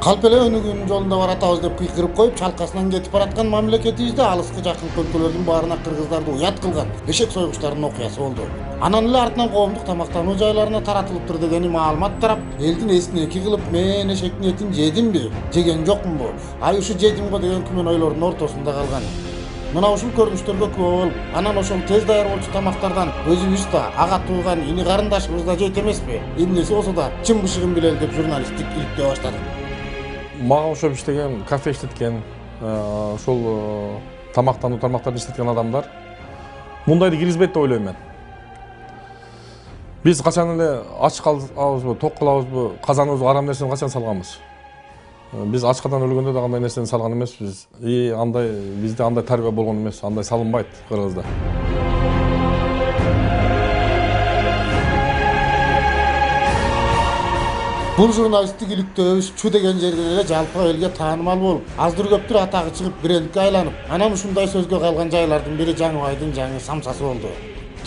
Калп эле өнүгүүнүн жолунда баратабыз деп кыйкырып коюп, чалкасынан кетип бараткан мамлекетибизде алыскы жакын өлкөлөрдүн баарына кыргыздарды уят кылган бешек сойгучтардын окуясы болду. Анан эле артынан коомдук тамактануу жайларына таратылыптыр дегени маалымат тарап, элдин эсин эки кылып, мен эшектин этин жедимби, жеген жокмунбу, ай ушу жедим го деген күмөн ойлордун ортосунда калган. Мына ушул көрүнүштөргө күбө болуп, анан ошол тез даяр болчу тамактардан өзүбүз да, ага тууган ини карындашыбыз да жейт эмеспи? Эмнеси болсо да чын бышыгын билели деп журналисттик иликтөө баштадык. Мага окшоп иштеген, кафе иштеткен, ошол тамактануу тармактарын иштеткен адамдар мундайды киргизбейт деп ойлойм мен. Биз качан эле ач калабызбы, ток калабызбы, казаныбызга арам нерсени качан салганбыз? Биз ачкадан өлгөндө да андай нерсени салган эмеспиз. Андай бизде андай тарбия болгон эмес, андай салынбайт Кыргызда. Бул журналисттик иликтөөбүз Чу деген жерден эле жалпы элге таанымал болуп, аздыр көптүр атагы чыгып брендке айланып, анан ушундай сөзгө калган жайлардын бири Жаңыбайдын жаңы самсасы болду.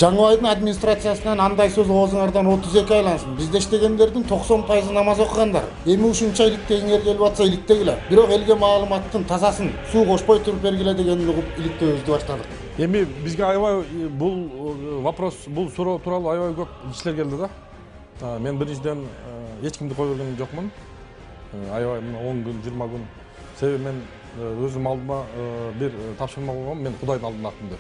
Жаңыбайдын администрациясынан андай сөз оозуңардан 32 айлансын. Бизде иштегендердин 90% намаз окугандар. Эми ушунча иликтегиңер келип атса иликтегиле. Бирок элге маалыматтын тазасын суу кошпой туруп бергиле дегенди угуп иликтөөбүздү баштадык. Эми бизге аябай бул вопрос, бул суроо тууралуу аябай көп кишилер келди да. Мен биринчиден эч кимди кое берген жокмун. Аябай 10 күн, 20 күн. Себеби мен өзүм алдыма бир тапшырма койгом, мен Кудайдын алдына актым деп.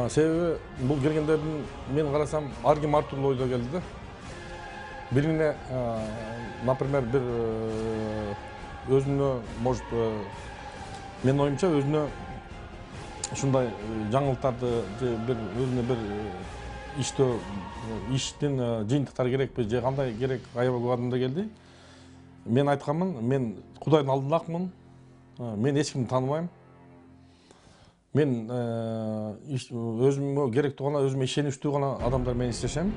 Себеби бул келгендердин мен карасам ар ким ар түрлүү ойдо келди да. Бирине, например, бир өзүнө, может, менин оюмча өзүнө ушундай жаңылыктарды бир өзүнө бир иштин жыйынтыктары керекпи же кандай керек аябай көп адамдар келди. Мен айтканмын, мен Кудайдын алдында акмын. Мен эч кимди тааныбайм. Мен өзүмө керектүү гана, өзүмө ишеничтүү гана адамдар менен иштешем.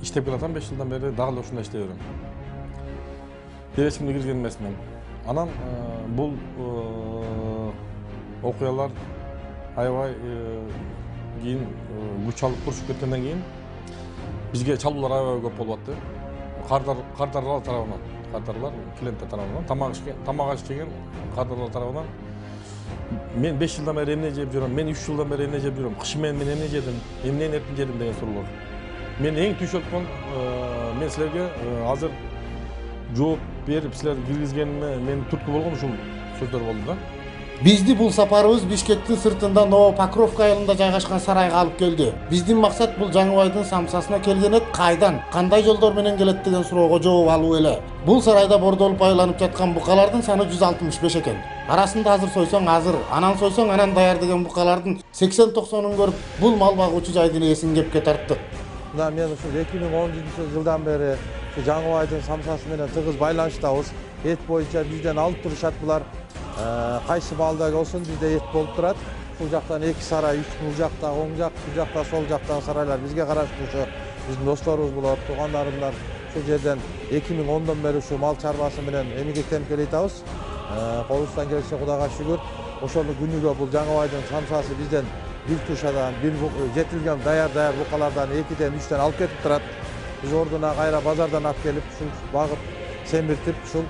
Иштеп келатам 5 жылдан бери, дагы эле ушундай иштей берем. Деп эч кимди киргизген эмесмин. Анан бул окуялар аябай кийин күч алып курушуп кеткенден кийин бизге чалуулар аябай көп болуп атты. Кардарлар тарабынан, кардарлар, клиенттер тарабынан, тамак ичкен кардарлар тарабынан мен 5 жылдан бери эмне жеп жүрөм, мен 3 жылдан бери эмне жеп жүрөм, кыш менен мен эмне жедим, эмненин этин жедим деген суроолор. Мен эң түйшөт болгон, мен силерге азыр жооп берип силер киргизгениме мен түрткү болгон ушул сөздөр болду да. Бизди бул сапарыбыз Бишкектин сыртында Новопокровка айылында жайгашкан сарайга алып келди. Биздин максат бул Жаңыбайдын самсасына келген кайдан, кандай жолдор менен келет деген суроого жооп алуу эле. Бул сарайда бордолуп айланып жаткан букалардын саны 165 экен. Арасында азыр сойсоң азыр, анан сойсоң анан даяр деген букалардын 80-90-ун көрүп, бул мал багуучу жайдын ээсин кепке тарттык. Мына мен ушу 2017-жылдан бери Жаңыбайдын самсасы менен тыгыз байланыштабыз. Эт боюнча бизден алып турушат булар. Кайсы балда болсун бизде эт болуп турат. Бул жактан 2 сарай, 3 бул жакта, оң жак, бул жакта, сол жактагы сарайлар бизге караштуу. Биздин досторубуз болот, туугандарымдар. Ушул жерден 2010дон бери ушу мал чарбасы менен эмгектенип келатабыз. Колубуздан келсе Кудайга шүгүр. Ошону күнүгө бул Жаңыбайдын самсасы бизден бир тушадан, бир жетилген даяр букалардан 2ден 3ден алып кетип турат. Биз ордуна кайра базардан алып келип, ушул багып, семиртип, ушул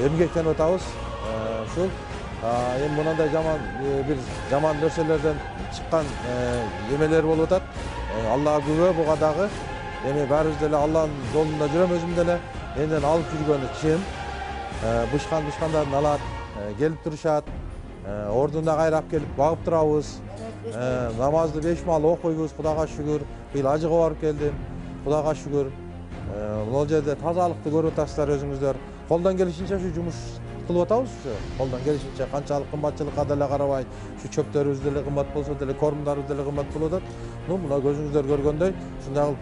эмгектенип атабыз. Ушул эми мындай жаман нерселерден чыккан эмелер болуп атат. Аллага күбө буга дагы. Эми баарыбыз деле Алланын жолунда жүрөм өзүм деле. Менден алып жүргөнү чын. Бышкандарын алат, келип турушат. Ордуна кайра алып келип багып турабыз. Намазды 5 маал окуйбуз, Кудайга шүгүр. Быйыл ажыга барып келдим. Кудайга шүгүр. Бул жерде тазалыкты көрүп атасыздар өзүңүздөр. Колдон келишинче ушу жумуш кылып атабыз. Колдон келишинче канчалык кымбатчылыкка деле карабай, ушу чөптөрүбүз деле кымбат болсо деле, кормдарыбыз деле кымбат болуп атат. Мына көзүңүздөр көргөндөй,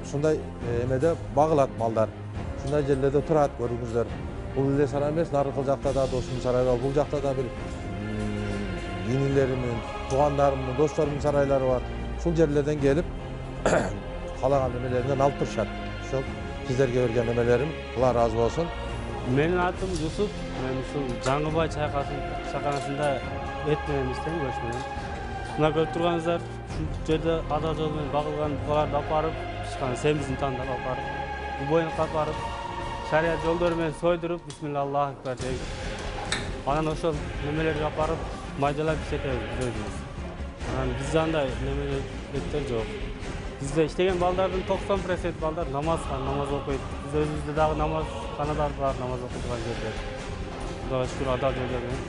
ушундай эмеде багылат малдар. Ушундай жерлерде турат көрүңүздөр. Бул эле сарай эмес, наркыл жакта да досумдун сарайы бар. Бул жакта да бир инилеримдин, туугандарымдын, досторумдун сарайлары бар. Ушул жерлерден келип калаган эмелеринен алып турушат. Ошол сиздерге берген эмелерим, Алла ыраазы болсун. Менин атым Жусуп. Мен ушул Жаңыбай чайканасында эт менен иштейм, көч менен. Мына көрүп турганыңыздар, ушул жерде ада жол менен багылган букаларды алып барып, ишкана семизин тандап алып барып, бул боюнукка алып барып, шарият жолдору менен сойдуруп бисмилла Аллаху акбар дейбиз. Анан ошол немелерге апарып майдалап иштетебиз өзүбүз. Анан бизде андай немелер жок. Бизде иштеген балдардын 90% балдар намаз окуйт. Биз өзүбүздө дагы намазканалар бар, намаз окуйдуган жерлер. Кудайга шүкүр адал жерлер менен.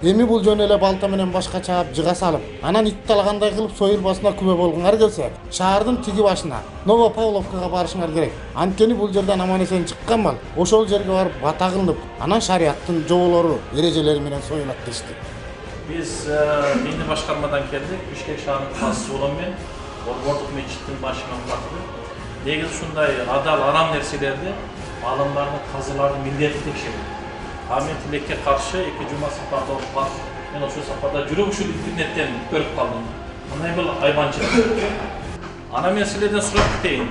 Эми бул жөн эле балта менен башка чаап жыга салып, анан ит талагандай кылып союлбасына күбө болгоңар келсе, шаардын тиги башына, Новопавловкага барышыңар керек. Анткени бул жерден аман эсен чыккан мал ошол жерге барып бата кылынып, анан шариаттын жоболору, эрежелери менен союлат дешти. Biz dini başkarmadan geldik. Bişkek şahrının kasısı olan ben. Borgorduk Mecit'in başına bıraktık. Negil şunday adal aram nerselerdi. Alımlarını, kazılarını milliyeti tekşirdi. Ahmet Lek'e karşı 2 cuma safhada olup var. Ben o şu safhada yürüp şu internetten görüp kaldım. Anay böyle hayvancılık. Ana meseleden sorup gideyim.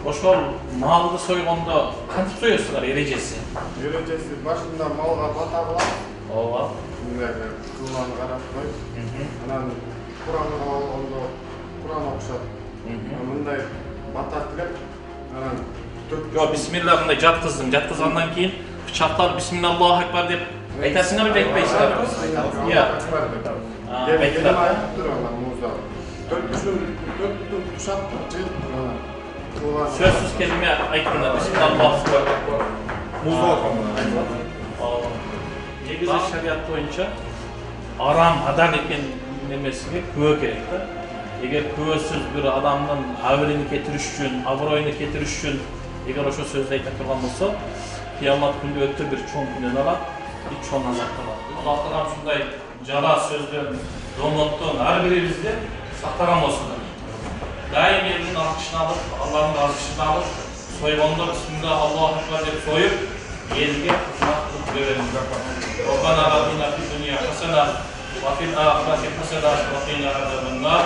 Oşol maldı soyğonda kantıp soyuyorsunlar erecesi? Erecesi başında malga bata kılan. Ova. Kılmanı qarab qo'yib, anan Qur'onni olganda Qur'on o'qishadi. Bunday bata tilab, anan Yo bismillah bunday jatkızgandan keyin bıçaklar bismillah ekber deb aytasizlar mı aytpaysizlar? Ya. Aytdilar. Aytdilar muzda. 4 butun kuşat jil Sözsüz kelime aytdilar bismillah ekber. muzda o'qaman. Negizi şeriat boyunca aram adal eken nemesiga küve gerek da. Eğer küvesiz bir adamın avrini ketiriş üçün, avroyunu ketiriş üçün eğer oşo sözde aytып turgan bolsa, kıyamet günü ötü bir çoğun günden alat, bir çoğun azaptalar. Allah Taala şunday jara sözden, donotton her birimizde saqlagan bolsunlar. Daim elinin alkışını alıp, Allah'ın alkışını alıp, soyğonda bismillah Allahu ekber deb soyup, elge hizmet kılıp verelim. Rabbana atina fid dunya hasana ve fil ahireti hasana ve qina azabannar.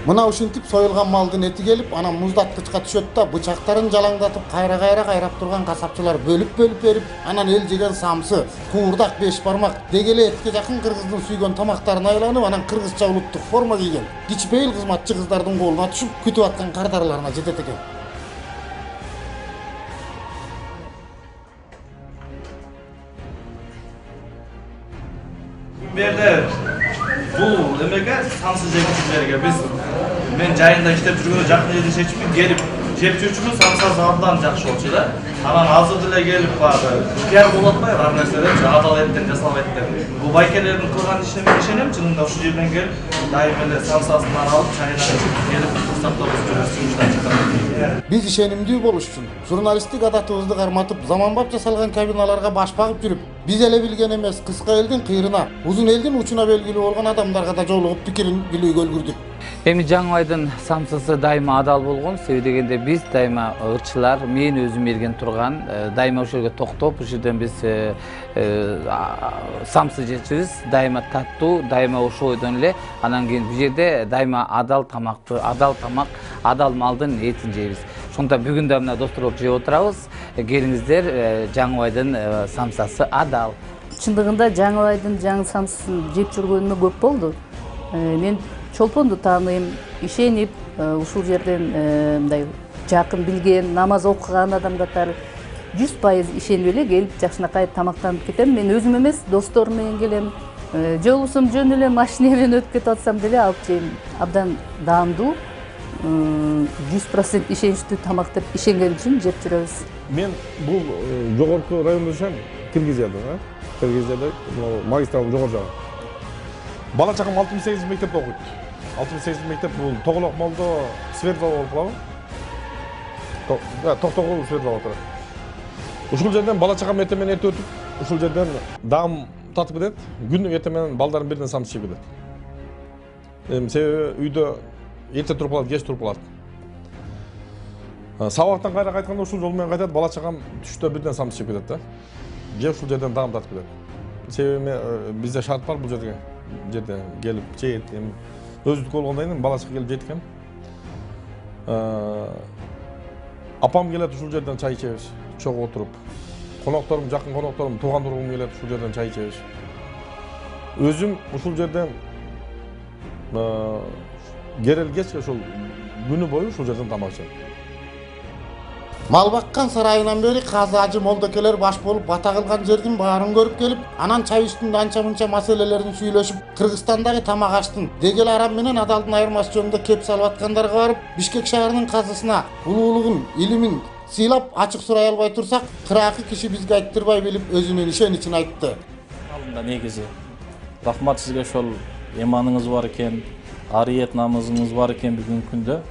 Мына ушинтип союлган малдын эти келип, анан муздаткычка түшөт да, бычактарын жалаңдатып кайра кайрап турган касапчылар бөлүп берип, анан эл жеген самсы, куурдак, беш бармак дегеле этке жакын кыргыздын сүйгөн тамактарын айланып, анан кыргызча улуттук форма кийген кичпейил кызматчы кыздардын колуна түшүп, күтүп аткан кардарларына жетет экен. Berder, bu emege samsız jekicilerge biz men jayында иштеп жүргөндө жакын жерде чечип келип жеп жүрчүбүз самса заводунан жакшы болчу да. Анан азыр деле келип барды. Пиар болуп атпайбы ар нерседен адал эттен жасалып эттен. Бул байкелердин кылган ишине мен ишенем, чынында ушул жерден келип дайым эле самсасынан алып чайынан ичип келип курсактабыз жумуштан чыккан. Биз ишенимдүү болуш үчүн журналисттик адатыбызды карматып, заманбап жасалган кабиналарга баш багып жүрүп, биз эле билген эмес кыска элдин кыйрына, узун элдин учуна белгилүү болгон адамдарга да жолугуп пикирин билүүгө өлгүрдүк. Эми Жаңыбайдын самсысы дайыма адал болгон, себеби дегенде биз дайыма ырчылар, мен өзүм берген турган, дайыма ошол жерге токтоп, ушул жерден биз самсы жечибиз, дайыма таттуу, дайыма ошол ойдон эле, анан кийин бул жерде дайыма адал тамакты, адал тамак, адал малдын этин жейбиз. Ошондо бүгүн да мына достор болуп жеп отурабыз. Келиңиздер, Жаңыбайдын самсасы адал. Чындыгында Жаңыбайдын жаңы самсысын жеп жүргөнүмө көп болду. Мен чолпонду тааныйм, ишенип, ушул жерден мындай жакын билген, намаз окуган адам катары 100% ишенип эле келип жакшынакай тамактанып кетем. Мен өзүм эмес, досторум менен келем. Жолусум жөн эле машина менен өтүп кетип атсам деле алып жейм. Абдан даамдуу, 100% ишеничтүү тамак деп ишенген үчүн жеп жүрөбүз. Мен бул жогорку районда жашайм, Киргизияда, Киргизияда магистралдын жогору жагы. Бала чакам 68 мектепте окуйт. 68 мектеп бул Тоголок молдо Свердлов болуп калабы. Токтогул Свердлов турат. Ушул жерден бала чакам эртең менен эрте өтүп, ушул жерден даам татып кетет. Күнү эртең менен балдардын биринен самсы жеп кетет. Себеби үйдө эрте туруп калат, кеч туруп калат. Сабактан кайра кайтканда ушул жол менен кайтат, бала чакам түштө бирден самсы жеп кетет да. Же ушул жерден даам татып кетет. Себеби бизде шарт бар бул жерге келип жейт, Өздүк болгондон кийин бала чага келип жеткен. Апам келет ушул жерден чай ичебиз, чогуу отуруп. Конокторум, жакын конокторум, тууган тургум келет ушул жерден чай ичебиз. Өзүм ушул жерден керелгечке ушул күнү бою ушул жерден тамак ичем. Мал баккан сарайынан бери казы ажы молдокелер баш болуп бата кылган жердин баарын көрүп келип, анан чай үстүндө анча-мынча маселелерин сүйлөшүп, Кыргызстандагы тамак аштын дегел арам менен адалдын айырмасы жөнүндө кеп салып аткандарга барып, Бишкек шаарынын казысына улуулугун, илимин сыйлап ачык сурай албай турсак, кыракы киши бизге айттырбай билип өзүнүн ишеничин айтты. Алында негизи рахмат сизге ошол эманыңыз бар экен, ариет намызыңыз бар экен бүгүнкү күндө.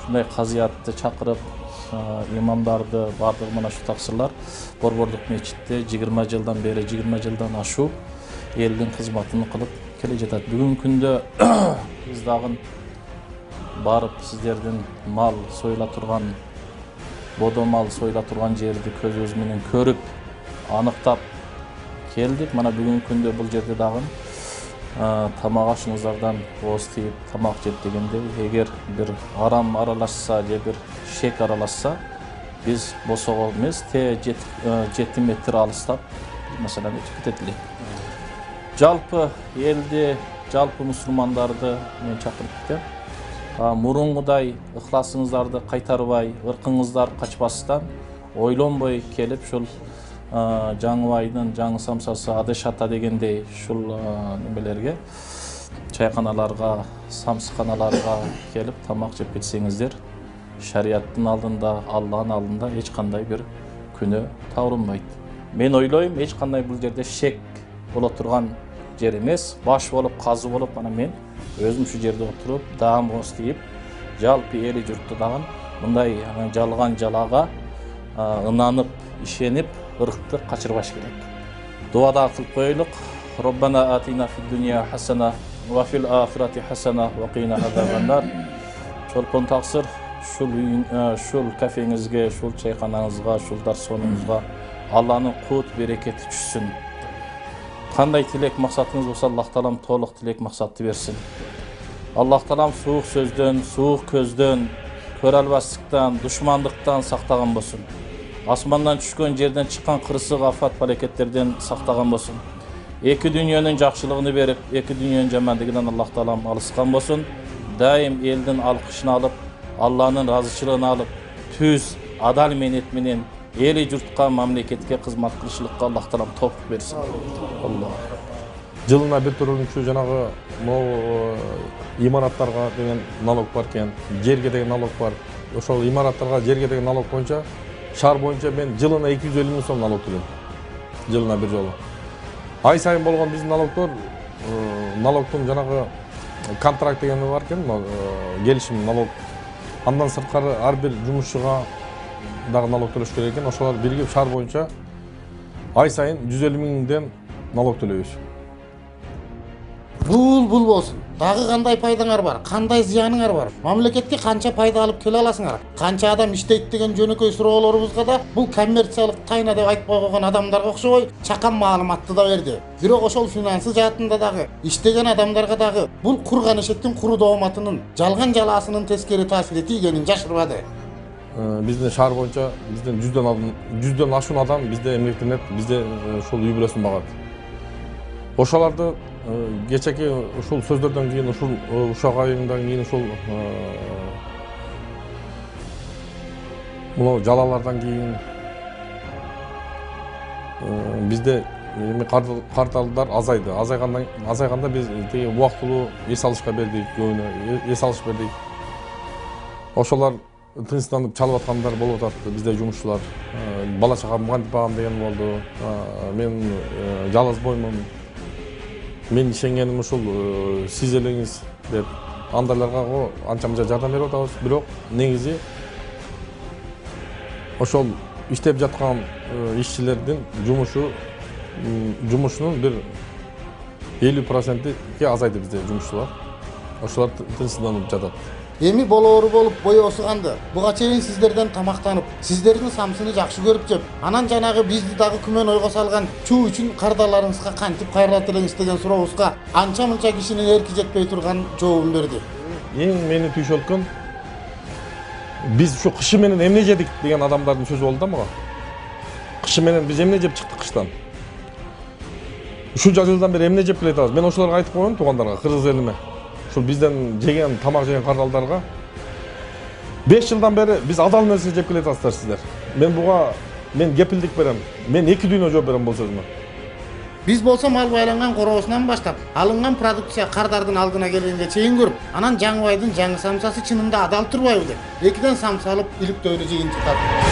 Ушундай казыятты чакырып, имамдарды бардыгы мына ушу таксырлар Борбордук мечитте 20 жылдан бери 20 жылдан ашуу элдин кызматын кылып келе жатат. Бүгүнкү күндө биз дагы барып сиздердин мал союла турган, бодо мал союла турган жерди көзүбүз менен көрүп, аныктап келдик. Мана бүгүнкү күндө бул жерде дагы тамак ашыңыздардан ооз тиіп тамак жеп дегенде, эгер бир арам аралашса же бир шек аралашса, биз босого эмес, те 7 метр алыстап маселени өтүп кетет элек. Жалпы элди, жалпы мусулмандарды мен чакырып кетем. Мурункудай ыхласыңыздарды кайтарбай, ыркыңыздар качпастан, ойлонбой келип ушул Жаңыбайдын жаңы самсасы Адышата дегендей ушул немелерге, чайканаларга, самсыканаларга келип тамак жеп кетсеңиздер, шарияттын алдында, Алланын алдында эч кандай бир күнөө табылбайт. Мен ойлойм, эч кандай бул жерде шек боло турган жер эмес, баш болуп, казы болуп, мана мен өзүм ушу жерде отуруп, даам ооз тийип, жалпы эли журтту дагы мындай жалган жалага ынанып, ишенип, ыркты качырбаш керек. Дуада кылып коелук. Роббана атина фид дунья хасана ва фил ахирати хасана ва кина азабаннар. Чолпон таксыр, шул кафеңизге, шул чайканаңызга, шул дарсонуңузга Алланын кут берекети түшсүн. Кандай тилек максатыңыз болсо, Аллах таалам толук тилек максатты берсин. Аллах таалам суук сөздөн, суук көздөн, көрө албастыктан, душмандыктан сактаган болсун. Асмандан түшкөн, жерден чыккан кырсык, афат, балекеттерден сактаган болсун. Эки дүйнөнүн жакшылыгын берип, эки дүйнөнүн жамандыгынан Аллах таалам алыскан болсун. Дайым элдин алкышын алып, Алланын разычылыгын алып, түз, адал менет менен эли журтка, мамлекетке кызмат кылышлыкка Аллах таалам тоопук берсин. Алла. Жылына бир төрүнчү жанагы имараттарга деген налог бар экен, жерге деген налог бар. Ошол имараттарга, жерге деген налог боюнча шаар боюнча мен жылына 250 миң сом налог төлөйм. Жылына бир жолу. Ай сайын болгон биздин налогдор, налогдун жанагы контракт деген бар экен, келишим налог. Андан сырткары ар бир жумушчуга дагы налог төлөш керек экен. Ошолор биригип шаар боюнча ай сайын 150 миңден налог төлөйбүз. Бул болсун. Дагы кандай пайдаңар бар? Кандай зыяныңар бар? Мамлекетке канча пайда алып келе аласыңар? Канча адам иштейт деген жөнөкөй суроолорубузга да бул коммерциялык тайна деп айтпай койгон адамдарга окшобой чакан маалыматты да берди. Бирок ошол финансы жаатында дагы иштеген адамдарга дагы бул курган эшектин куру дооматынын, жалган жалаасынын тескери таасири тийгенин жашырбады. Биздин шаар боюнча бизден 100дөн ашуун адам бизде эмгектенет, бизде ушул үй бүлөсүн багат. Ошоларды кечеки ушул сөздөрдөн кийин, ушул ушак айынан кийин, ушул мына жалалардан кийин бизде карталдар азайды. Азайганда биз теги убактылуу эс алышка бердик, көбүнө эс алыш бердик. Ошолор тынчсызданып чалып аткандар болуп атат. Бизде жумушчулар бала чагам кантип багам деген болду. Мен жалгыз боймун. Мен ишенгеним ушул сиз элеңиз деп андайларга анча-мынча жардам берип атабыз. Бирок негизи ошол иштеп жаткан ишчилердин жумушунун бир 50%ке азайды бизде жумушчулар. Ошолор тынчсызданып жатат. Эми болоору болуп бою осуганды. Буга чейин сиздерден тамактанып, сиздердин самсыны жакшы көрүп жеп, анан жанагы бизди дагы күмөн ойго салган чуу үчүн кардарларыңызга кантип кайрылат элеңиз деген сурообузга анча-мынча кишинин эрки жетпей турган жообун берди. Эң мени түйшөлткөн биз ушу кышы менен эмне жедик деген адамдардын сөзү болду да мага. Кышы менен биз эмне жеп чыктык кыштан? Ушунча жылдан бери эмне жеп келе атабыз? Мен ошолорго айтып коеюн туугандарга, кыргыз элиме. Ушул бизден жеген тамак жеген кардалдарга 5 жылдан бери биз адал нерсе жеп келе атасыздар сиздер. Мен кепилдик берем. Мен 2 дүйнө жооп берем бул сөзүмө. Биз болсо мал байланган короосунан баштап, алынган продукция кардардын алдына келгенге чейин көрүп, анан Жаңыбайдын жаңы самсасы чынында адал турбайбы деп, экиден самса алып иликтөөнү жыйынтыктадык.